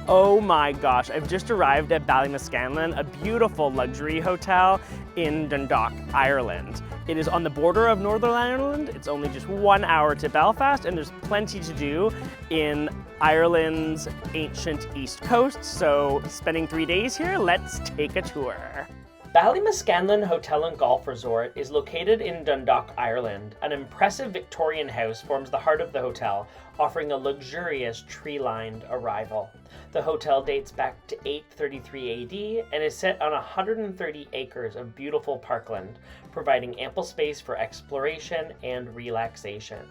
Oh my gosh, I've just arrived at Ballymascanlon, a beautiful luxury hotel in Dundalk, Ireland. It is on the border of Northern Ireland. It's only just 1 hour to Belfast, and there's plenty to do in Ireland's ancient east coast. So spending 3 days here, let's take a tour. Ballymascanlon Hotel and Golf Resort is located in Dundalk, Ireland. An impressive Victorian house forms the heart of the hotel, offering a luxurious tree-lined arrival. The hotel dates back to 833 AD and is set on 130 acres of beautiful parkland, providing ample space for exploration and relaxation.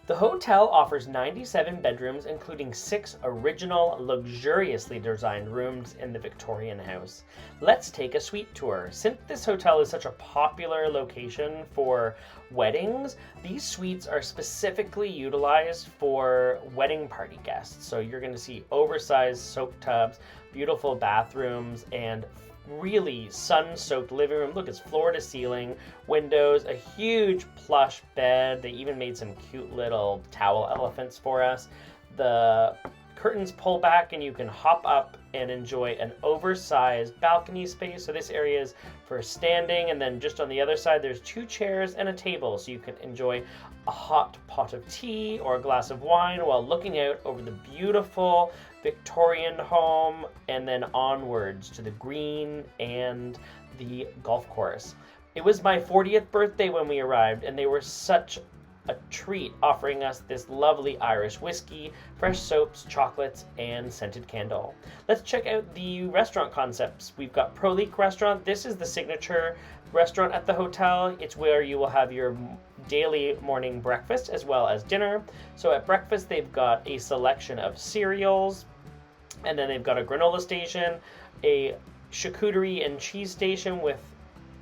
The hotel offers 97 bedrooms, including 6 original, luxuriously designed rooms in the Victorian house. Let's take a suite tour. Since this hotel is such a popular location for weddings, these suites are specifically utilized for wedding party guests. So you're going to see oversized soak tubs, beautiful bathrooms, and really sun-soaked living room. Look, it's floor to ceiling, windows, a huge plush bed. They even made some cute little towel elephants for us. The curtains pull back and you can hop up and enjoy an oversized balcony space. So this area is for standing, and then just on the other side there's 2 chairs and a table, so you can enjoy a hot pot of tea or a glass of wine while looking out over the beautiful Victorian home and then onwards to the green and the golf course. It was my 40th birthday when we arrived, and they were such a treat, offering us this lovely Irish whiskey, fresh soaps, chocolates, and scented candle. Let's check out the restaurant concepts. We've got Proleek Restaurant. This is the signature restaurant at the hotel. It's where you will have your daily morning breakfast as well as dinner. So at breakfast, they've got a selection of cereals, and then they've got a granola station, a charcuterie and cheese station with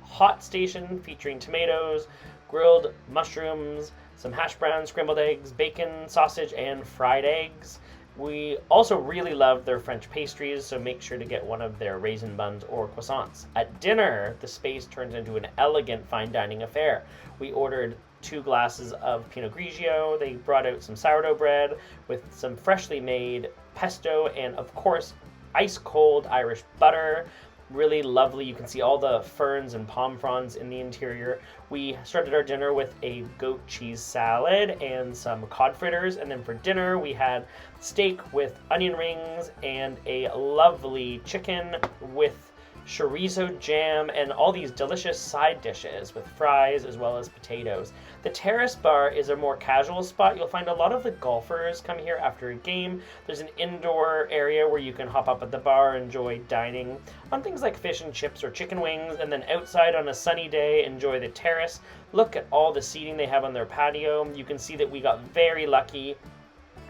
hot station featuring tomatoes, grilled mushrooms, some hash browns, scrambled eggs, bacon, sausage, and fried eggs. We also really love their French pastries, so make sure to get one of their raisin buns or croissants. At dinner, the space turns into an elegant fine dining affair. We ordered 2 glasses of Pinot Grigio. They brought out some sourdough bread with some freshly made pesto and, of course, ice cold Irish butter. Really lovely. You can see all the ferns and palm fronds in the interior. We started our dinner with a goat cheese salad and some cod fritters, and then for dinner we had steak with onion rings and a lovely chicken with chorizo jam and all these delicious side dishes with fries as well as potatoes. The terrace bar is a more casual spot. You'll find a lot of the golfers come here after a game. There's an indoor area where you can hop up at the bar, enjoy dining on things like fish and chips or chicken wings, and then outside on a sunny day, enjoy the terrace. Look at all the seating they have on their patio. You can see that we got very lucky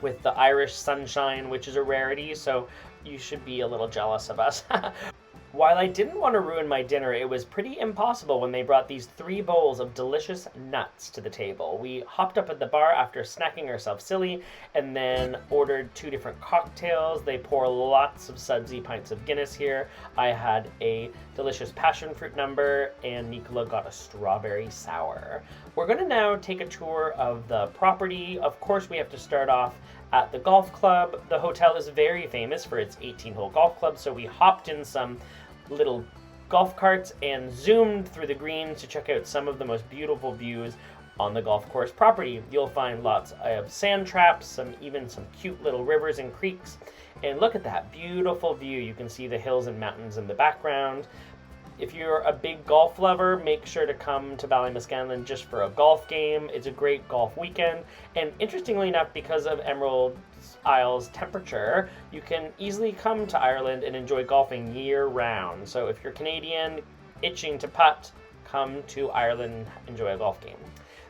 with the Irish sunshine, which is a rarity, so you should be a little jealous of us. While I didn't want to ruin my dinner, it was pretty impossible when they brought these 3 bowls of delicious nuts to the table. We hopped up at the bar after snacking ourselves silly and then ordered 2 different cocktails. They pour lots of sudsy pints of Guinness here. I had a delicious passion fruit number and Nicola got a strawberry sour. We're going to now take a tour of the property. Of course, we have to start off at the golf club. The hotel is very famous for its 18-hole golf club, so we hopped in some little golf carts and zoomed through the greens to check out some of the most beautiful views on the golf course property. You'll find lots of sand traps, even some cute little rivers and creeks. And look at that beautiful view. You can see the hills and mountains in the background. If you're a big golf lover, make sure to come to Ballymascanlon just for a golf game. It's a great golf weekend. And interestingly enough, because of Emerald Isle's temperature, you can easily come to Ireland and enjoy golfing year-round. So if you're Canadian, itching to putt, come to Ireland, enjoy a golf game.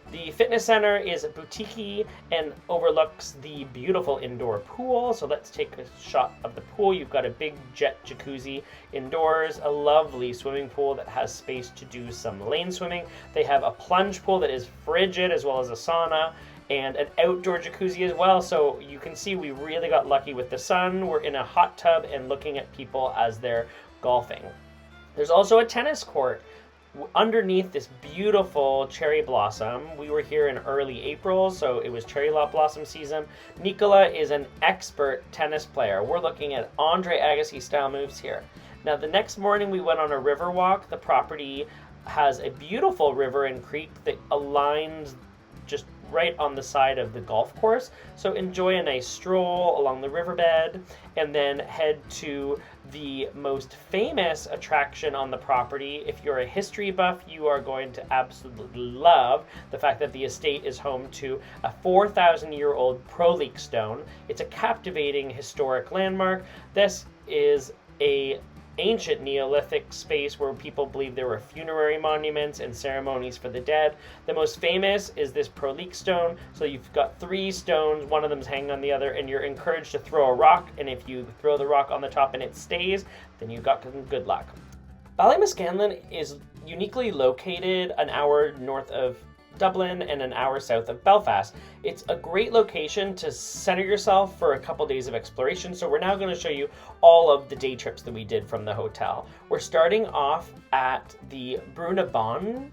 The fitness center is boutique-y and overlooks the beautiful indoor pool. So let's take a shot of the pool. You've got a big jet jacuzzi indoors, a lovely swimming pool that has space to do some lane swimming. They have a plunge pool that is frigid as well as a sauna, and an outdoor jacuzzi as well. So you can see we really got lucky with the sun. We're in a hot tub and looking at people as they're golfing. There's also a tennis court underneath this beautiful cherry blossom. We were here in early April, so it was cherry blossom season. Nicola is an expert tennis player. We're looking at Andre Agassi style moves here. Now the next morning we went on a river walk. The property has a beautiful river and creek that aligns just right on the side of the golf course. So enjoy a nice stroll along the riverbed and then head to the most famous attraction on the property. If you're a history buff, you are going to absolutely love the fact that the estate is home to a 4,000-year-old proleak stone. It's a captivating historic landmark. This is a ancient Neolithic space where people believe there were funerary monuments and ceremonies for the dead. The most famous is this proleak stone. So you've got 3 stones, one of them's hanging on the other, and you're encouraged to throw a rock, and if you throw the rock on the top and it stays, then you've got good luck. Ballymascanlon is uniquely located an hour north of Dublin and an hour south of Belfast. It's a great location to center yourself for a couple days of exploration. So we're now going to show you all of the day trips that we did from the hotel. We're starting off at the Brunaban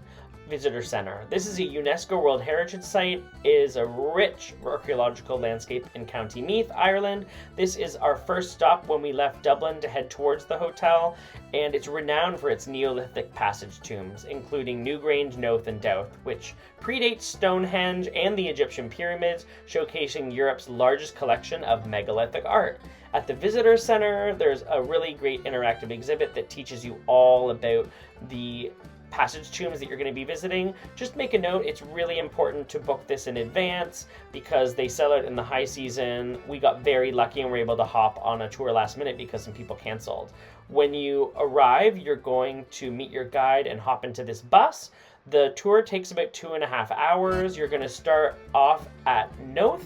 Visitor Center. This is a UNESCO World Heritage Site. It is a rich archaeological landscape in County Meath, Ireland. This is our first stop when we left Dublin to head towards the hotel, and it's renowned for its Neolithic passage tombs, including Newgrange, Noath, and Douth, which predates Stonehenge and the Egyptian pyramids, showcasing Europe's largest collection of megalithic art. At the Visitor Center, there's a really great interactive exhibit that teaches you all about the passage tombs that you're going to be visiting. Just make a note, it's really important to book this in advance because they sell out in the high season. We got very lucky and were able to hop on a tour last minute because some people canceled. When you arrive, you're going to meet your guide and hop into this bus. The tour takes about 2.5 hours. You're going to start off at Noath.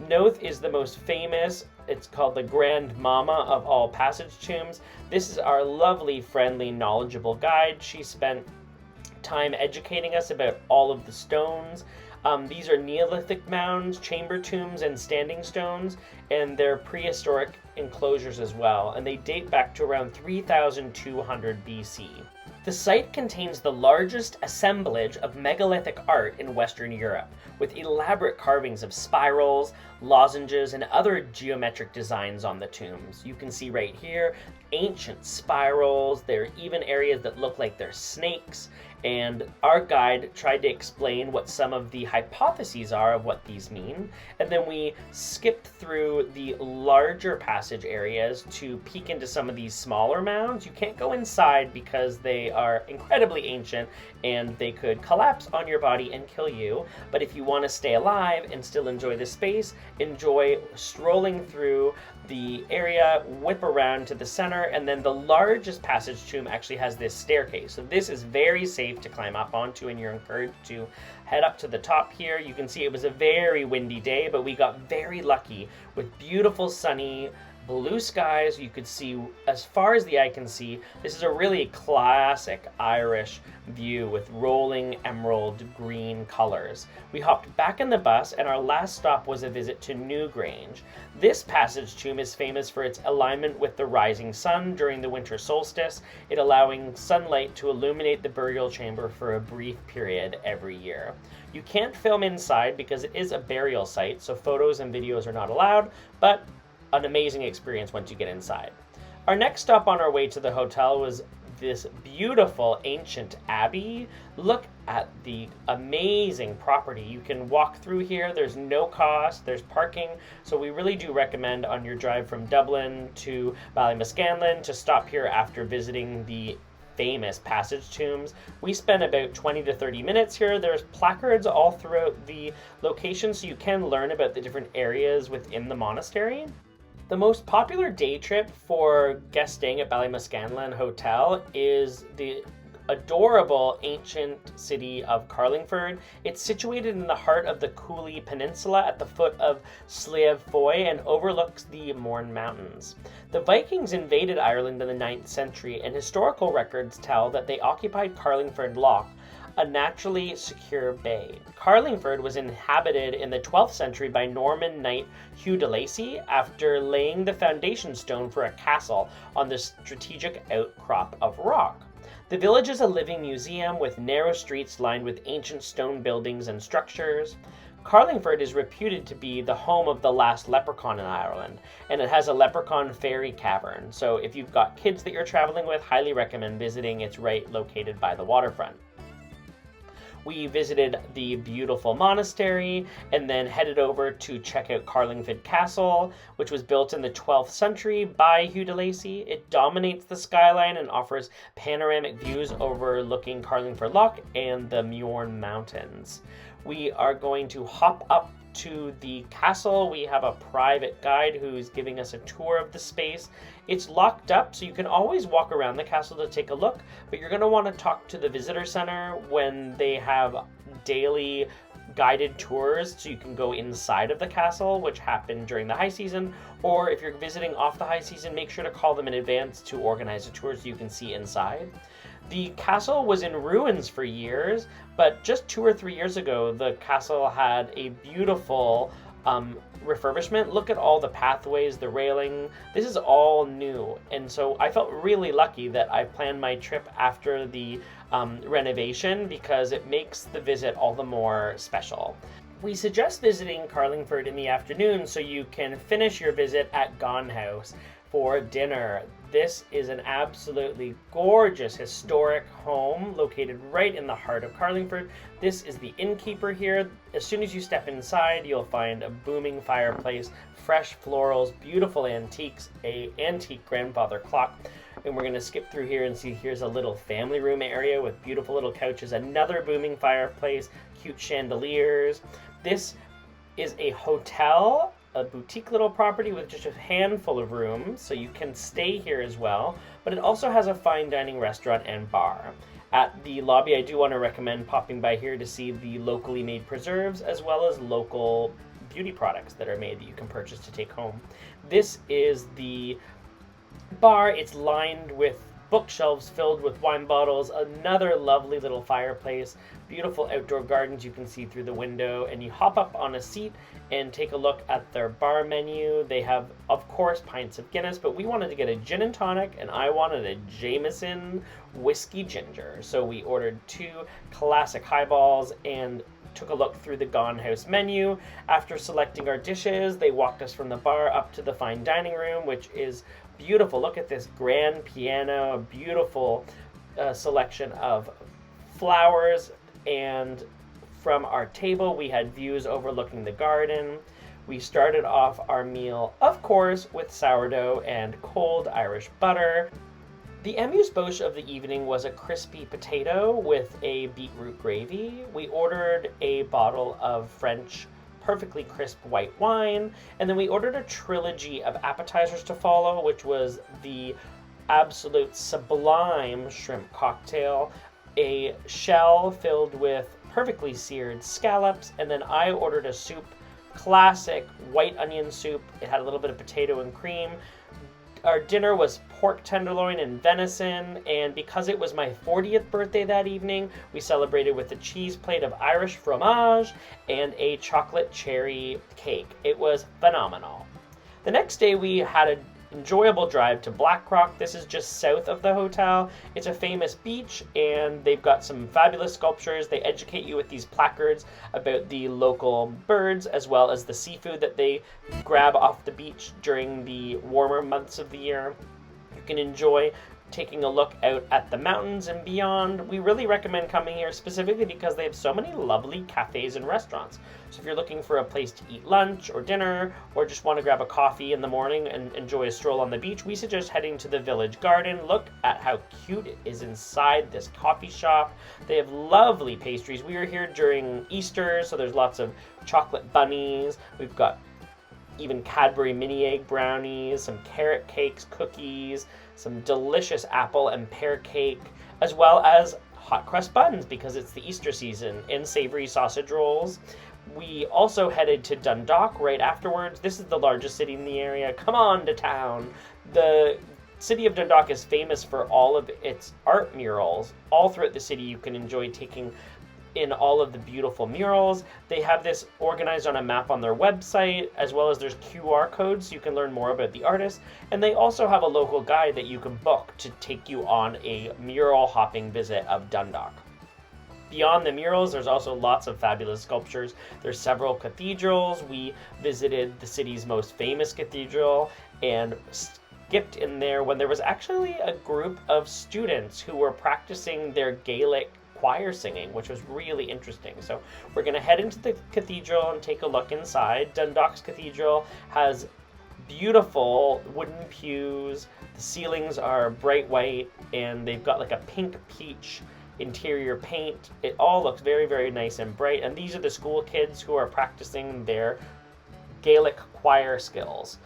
Noath is the most famous. It's called the Grand Mama of all passage tombs. This is our lovely, friendly, knowledgeable guide. She spent time educating us about all of the stones. These are Neolithic mounds, chamber tombs, and standing stones, and they're prehistoric enclosures as well, and they date back to around 3,200 BC. The site contains the largest assemblage of megalithic art in Western Europe, with elaborate carvings of spirals, lozenges, and other geometric designs on the tombs. You can see right here ancient spirals. There are even areas that look like they're snakes, and our guide tried to explain what some of the hypotheses are of what these mean, and then we skipped through the larger passage areas to peek into some of these smaller mounds. You can't go inside because they are incredibly ancient and they could collapse on your body and kill you, but if you want to stay alive and still enjoy the space, enjoy strolling through the area, whip around to the center, and then the largest passage tomb actually has this staircase. So this is very safe to climb up onto, and you're encouraged to head up to the top here. You can see it was a very windy day, but we got very lucky with beautiful sunny blue skies. You could see as far as the eye can see. This is a really classic Irish view with rolling emerald green colors. We hopped back in the bus, and our last stop was a visit to Newgrange. This passage tomb is famous for its alignment with the rising sun during the winter solstice, it allowing sunlight to illuminate the burial chamber for a brief period every year. You can't film inside because it is a burial site, so photos and videos are not allowed, but an amazing experience once you get inside. Our next stop on our way to the hotel was this beautiful ancient abbey. Look at the amazing property. You can walk through here. There's no cost. There's parking. So we really do recommend on your drive from Dublin to Ballymascanlon to stop here after visiting the famous passage tombs. We spent about 20 to 30 minutes here. There's placards all throughout the location so you can learn about the different areas within the monastery. The most popular day trip for guests staying at Ballymascanlon Hotel is the adorable ancient city of Carlingford. It's situated in the heart of the Cooley Peninsula at the foot of Slieve Foy and overlooks the Mourne Mountains. The Vikings invaded Ireland in the 9th century, and historical records tell that they occupied Carlingford Loch, a naturally secure bay. Carlingford was inhabited in the 12th century by Norman knight Hugh de Lacy after laying the foundation stone for a castle on the strategic outcrop of rock. The village is a living museum with narrow streets lined with ancient stone buildings and structures. Carlingford is reputed to be the home of the last leprechaun in Ireland, and it has a leprechaun fairy cavern. So if you've got kids that you're traveling with, highly recommend visiting. It's right located by the waterfront. We visited the beautiful monastery and then headed over to check out Carlingford Castle, which was built in the 12th century by Hugh de Lacy. It dominates the skyline and offers panoramic views overlooking Carlingford Loch and the Muir Mountains. We are going to hop up to the castle. We have a private guide who's giving us a tour of the space. It's locked up, so you can always walk around the castle to take a look, but you're going to want to talk to the visitor center when they have daily guided tours, so you can go inside of the castle, which happen during the high season, or if you're visiting off the high season, make sure to call them in advance to organize a tour so you can see inside. The castle was in ruins for years, but just 2 or 3 years ago, the castle had a beautiful refurbishment. Look at all the pathways, the railing. This is all new, and so I felt really lucky that I planned my trip after the renovation because it makes the visit all the more special. We suggest visiting Carlingford in the afternoon so you can finish your visit at Ghan House for dinner. This is an absolutely gorgeous historic home located right in the heart of Carlingford. This is the innkeeper here. As soon as you step inside, you'll find a booming fireplace, fresh florals, beautiful antiques, an antique grandfather clock. And we're going to skip through here and see here's a little family room area with beautiful little couches, another booming fireplace, cute chandeliers. This is a hotel, a boutique little property with just a handful of rooms, so you can stay here as well, but it also has a fine dining restaurant and bar. At the lobby, I do want to recommend popping by here to see the locally made preserves as well as local beauty products that are made that you can purchase to take home. This is the bar. It's lined with bookshelves filled with wine bottles, another lovely little fireplace, beautiful outdoor gardens you can see through the window, and you hop up on a seat and take a look at their bar menu. They have, of course, pints of Guinness, but we wanted to get a gin and tonic, and I wanted a Jameson whiskey ginger. So we ordered 2 classic highballs and took a look through the Ghan House menu. After selecting our dishes, they walked us from the bar up to the fine dining room, which is beautiful. Look at this grand piano, a beautiful selection of flowers, and from our table we had views overlooking the garden. We started off our meal, of course, with sourdough and cold Irish butter. The amuse-bouche of the evening was a crispy potato with a beetroot gravy. We ordered a bottle of French perfectly crisp white wine, and then we ordered a trilogy of appetizers to follow, which was the absolute sublime shrimp cocktail, a shell filled with perfectly seared scallops, and then I ordered a soup, classic white onion soup. It had a little bit of potato and cream. Our dinner was pork tenderloin and venison, and because it was my 40th birthday that evening, we celebrated with a cheese plate of Irish fromage and a chocolate cherry cake. It was phenomenal. The next day we had an enjoyable drive to Blackrock. This is just south of the hotel. It's a famous beach, and they've got some fabulous sculptures. They educate you with these placards about the local birds as well as the seafood that they grab off the beach during the warmer months of the year. You can enjoy taking a look out at the mountains and beyond. We really recommend coming here specifically because they have so many lovely cafes and restaurants. So if you're looking for a place to eat lunch or dinner, or just want to grab a coffee in the morning and enjoy a stroll on the beach, we suggest heading to the village garden. Look at how cute it is inside this coffee shop. They have lovely pastries. We were here during Easter, so there's lots of chocolate bunnies. We've got even Cadbury mini egg brownies, some carrot cakes, cookies, some delicious apple and pear cake, as well as hot crust buns because it's the Easter season, and savory sausage rolls. We also headed to Dundalk right afterwards. This is the largest city in the area. Come on to town. The city of Dundalk is famous for all of its art murals. All throughout the city you can enjoy taking in all of the beautiful murals. They have this organized on a map on their website, as well as there's QR codes so you can learn more about the artist. And they also have a local guide that you can book to take you on a mural hopping visit of Dundalk. Beyond the murals, there's also lots of fabulous sculptures. There's several cathedrals. We visited the city's most famous cathedral and skipped in there when there was actually a group of students who were practicing their Gaelic choir singing, which was really interesting. So we're going to head into the cathedral and take a look inside. Dundalk's cathedral has beautiful wooden pews. The ceilings are bright white and they've got like a pink peach interior paint. It all looks very, very nice and bright. And these are the school kids who are practicing their Gaelic choir skills.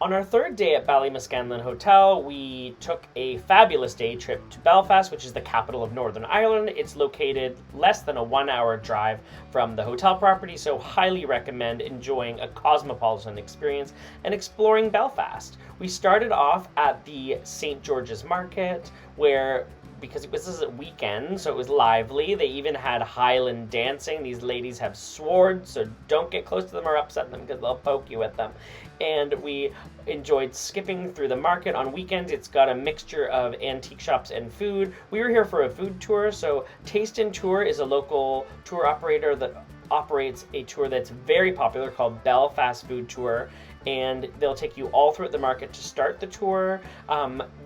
On our third day at Ballymascanlon Hotel, we took a fabulous day trip to Belfast, which is the capital of Northern Ireland. It's located less than a 1 hour drive from the hotel property, so highly recommend enjoying a cosmopolitan experience and exploring Belfast. We started off at the St. George's Market, where because this is a weekend, so it was lively. They even had Highland dancing. These ladies have swords, so don't get close to them or upset them because they'll poke you with them. And we enjoyed skipping through the market. On weekends, it's got a mixture of antique shops and food. We were here for a food tour, so Taste and Tour is a local tour operator that operates a tour that's very popular called Belfast Food Tour, and they'll take you all throughout the market to start the tour.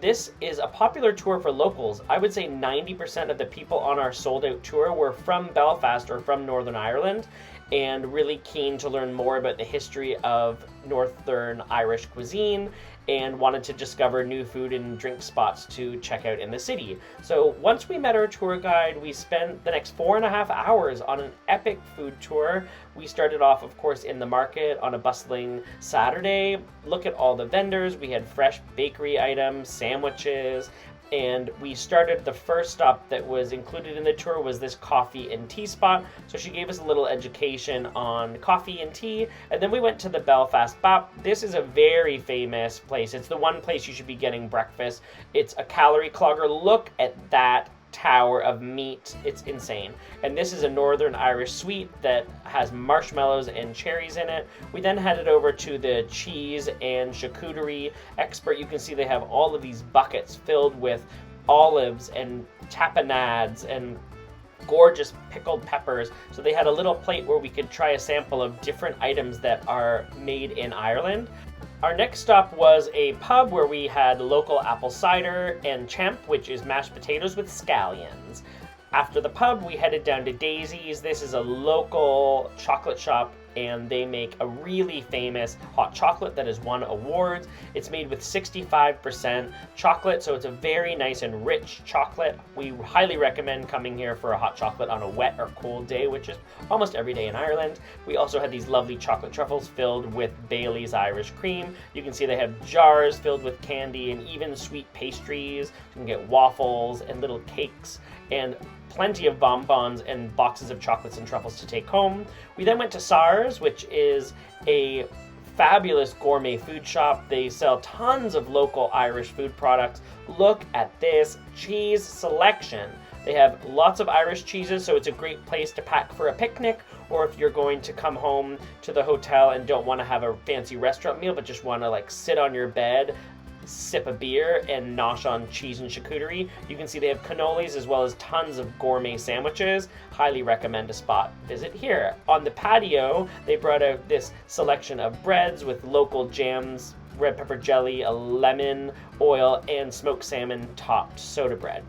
This is a popular tour for locals. I would say 90% of the people on our sold-out tour were from Belfast or from Northern Ireland, and really keen to learn more about the history of Northern Irish cuisine and wanted to discover new food and drink spots to check out in the city. So once we met our tour guide, we spent the next 4.5 hours on an epic food tour. We started off, of course, in the market on a bustling Saturday. Look at all the vendors. We had fresh bakery items, sandwiches, and we started, the first stop that was included in the tour was this coffee and tea spot. So she gave us a little education on coffee and tea, and then we went to the Belfast Bop. This is a very famous place. It's the one place you should be getting breakfast. It's a calorie clogger. Look at that tower of meat. It's insane. And this is a Northern Irish sweet that has marshmallows and cherries in it. We then headed over to the cheese and charcuterie expert. You can see they have all of these buckets filled with olives and tapenades and gorgeous pickled peppers. So they had a little plate where we could try a sample of different items that are made in Ireland. Our next stop was a pub where we had local apple cider and champ, which is mashed potatoes with scallions. After the pub, we headed down to Daisy's. This is a local chocolate shop, and they make a really famous hot chocolate that has won awards. It's made with 65% chocolate, so it's a very nice and rich chocolate. We highly recommend coming here for a hot chocolate on a wet or cold day, which is almost every day in Ireland. We also had these lovely chocolate truffles filled with Bailey's Irish cream. You can see they have jars filled with candy and even sweet pastries. You can get waffles and little cakes and plenty of bonbons and boxes of chocolates and truffles to take home. We then went to SARS, which is a fabulous gourmet food shop. They sell tons of local Irish food products. Look at this cheese selection. They have lots of Irish cheeses, so it's a great place to pack for a picnic, or if you're going to come home to the hotel and don't want to have a fancy restaurant meal, but just want to like sit on your bed, sip a beer, and nosh on cheese and charcuterie. You can see they have cannolis as well as tons of gourmet sandwiches. Highly recommend a spot visit here. On the patio, they brought out this selection of breads with local jams, red pepper jelly, a lemon oil, and smoked salmon topped soda bread.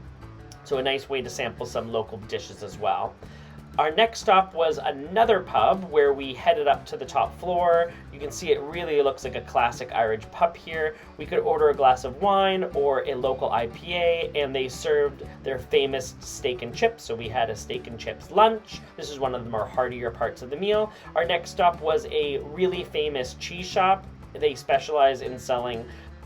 So a nice way to sample some local dishes as well. Our next stop was another pub where we headed up to the top floor. You can see it really looks like a classic Irish pub here. We could order a glass of wine or a local IPA, and they served their famous steak and chips. So we had a steak and chips lunch. This is one of the more heartier parts of the meal. Our next stop was a really famous cheese shop. They specialize in selling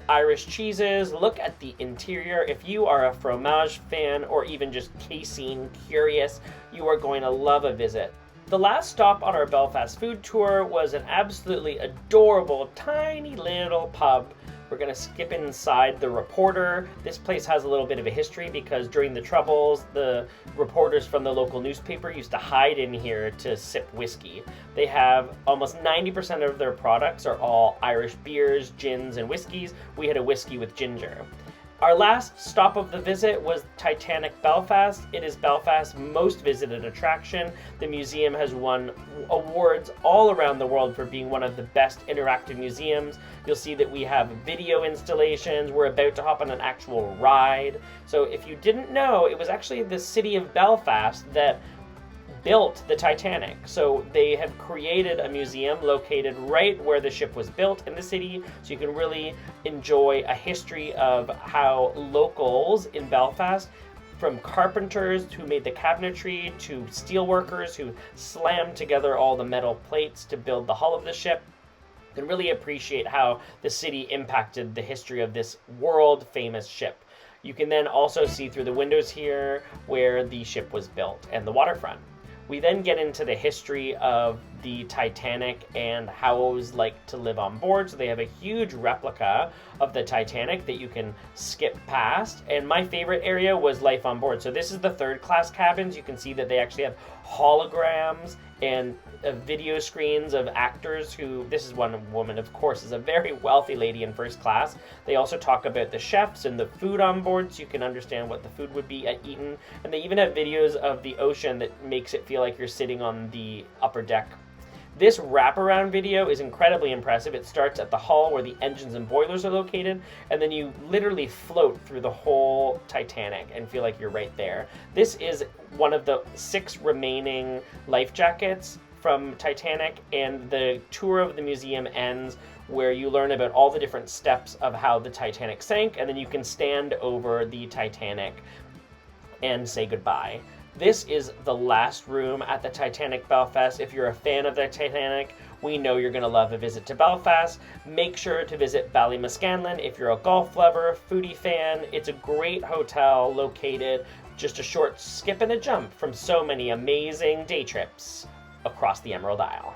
Irish cheeses. Look at the interior. If you are a fromage fan or even just casein curious, you are going to love a visit. The last stop on our Belfast food tour was an absolutely adorable, tiny little pub We're going to skip inside the Reporter. This place has a little bit of a history because during the Troubles, the reporters from the local newspaper used to hide in here to sip whiskey. They have almost 90% of their products are all Irish beers, gins, and whiskeys. We had a whiskey with ginger. Our last stop of the visit was Titanic Belfast. It is Belfast's most visited attraction. The museum has won awards all around the world for being one of the best interactive museums. You'll see that we have video installations. We're about to hop on an actual ride. So if you didn't know, it was actually the city of Belfast that built the Titanic. So they have created a museum located right where the ship was built in the city, so you can really enjoy a history of how locals in Belfast, from carpenters who made the cabinetry to steel workers who slammed together all the metal plates to build the hull of the ship, can really appreciate how the city impacted the history of this world famous ship. You can then also see through the windows here where the ship was built and the waterfront. We then get into the history of the Titanic and how it was like to live on board. So they have a huge replica of the Titanic that you can skip past. And my favorite area was life on board. So this is the third class cabins. You can see that they actually have holograms and video screens of actors who, this is one woman, of course, is a very wealthy lady in first class. They also talk about the chefs and the food on board, so you can understand what the food would be eaten. And they even have videos of the ocean that makes it feel like you're sitting on the upper deck. This wraparound video is incredibly impressive. It starts at the hull where the engines and boilers are located, and then you literally float through the whole Titanic and feel like you're right there. This is one of the 6 remaining life jackets from Titanic, and the tour of the museum ends where you learn about all the different steps of how the Titanic sank, and then you can stand over the Titanic and say goodbye. This is the last room at the Titanic Belfast. If you're a fan of the Titanic, we know you're going to love a visit to Belfast. Make sure to visit Ballymascanlon if you're a golf lover, foodie fan. It's a great hotel located just a short skip and a jump from so many amazing day trips across the Emerald Isle.